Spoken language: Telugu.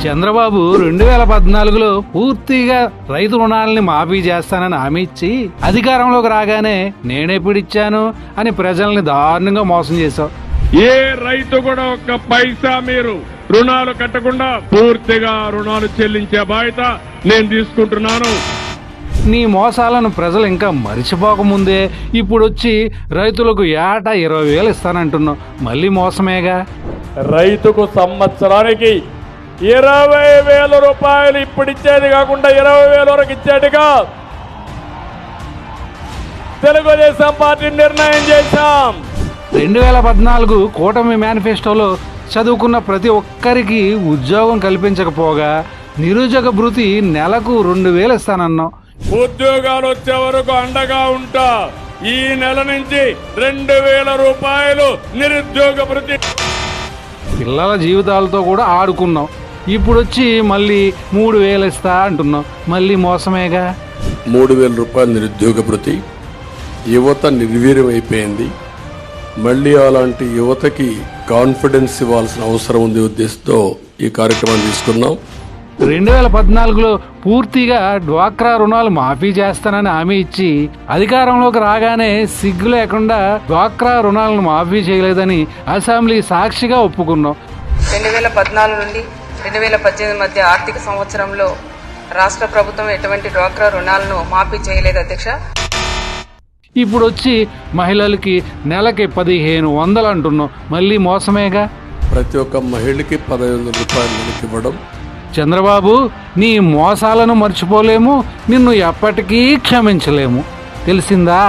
చంద్రబాబు 2014లో పూర్తిగా రైతు రుణాలని మాఫీ చేస్తానని హామీ ఇచ్చి అధికారంలోకి రాగానే నేనెప్పుడిచ్చాను అని ప్రజల్ని దారుణంగా మోసం చేశావు. ఏ రైతు కూడా ఒక్క పైసా మీరు రుణాలు కట్టకుండా పూర్తిగా రుణాలు చెల్లించే బాధ్యత నేను తీసుకుంటున్నాను. నీ మోసాలను ప్రజలు ఇంకా మరిచిపోకముందే ఇప్పుడు వచ్చి రైతులకు ఏటా 20,000 ఇస్తానంటున్నావు. మళ్ళీ మోసమేగా. రైతుకు సంవత్సరానికి 20,000 రూపాయలు ఇప్పుడు ఇచ్చేది కాకుండా 20,000 వరకు ఇచ్చేట్టుగా తెలుగుదేశం పార్టీ నిర్ణయం చేశాం. 2014 కూటమి మేనిఫెస్టోలో చదువుకున్న ప్రతి ఒక్కరికి ఉద్యోగం కల్పించకపోగా నిరుద్యోగ భృతి నెలకు 2,000 ఇస్తానన్నావు. ఉద్యోగాలు వచ్చే వరకు అండగా ఉంటా. ఈ నెల నుంచి 2,000 రూపాయలు నిరుద్యోగ భృతి. పిల్లల జీవితాలతో కూడా ఆడుకున్నావు. ఇప్పుడు వచ్చి మళ్ళీ 3,000 ఇస్తా అంటున్నావు. మళ్ళీ మోసమేగా. 3,000 రూపాయల నిరుద్యోగ భృతి. యువత నిర్వీర్యం అయిపోయింది. మళ్ళీ అలాంటి యువతకి కాన్ఫిడెన్స్ ఇవ్వాల్సిన అవసరం ఉంది ఉద్దేశంతో ఈ కార్యక్రమాన్ని తీసుకున్నాం. 2014లో పూర్తిగా డ్వాక్రా రుణాలు మాఫీ చేస్తానని హామీ ఇచ్చి అధికారంలోకి రాగానే సిగ్గు లేకుండా డ్వాక్రా రుణాలను మాఫీ చేయలేదని అసెంబ్లీ సాక్షిగా ఒప్పుకున్నాం. 2014 నుండి 2018 మధ్య ఆర్థిక సంవత్సరంలో రాష్ట్ర ప్రభుత్వం ఎటువంటి డ్వాక్రా రుణాలను మాఫీ చేయలేదు అధ్యక్ష. ఇప్పుడు వచ్చి మహిళలకి నెలకి 1,500 అంటున్నాం. మళ్ళీ మోసమేగా. ప్రతి ఒక్క మహిళకి 1,500 రూపాయలు నెలకి ఇవ్వడం. చంద్రబాబు, నీ మోసాలను మర్చిపోలేము, నిన్ను ఎప్పటికీ క్షమించలేము. తెలిసిందా?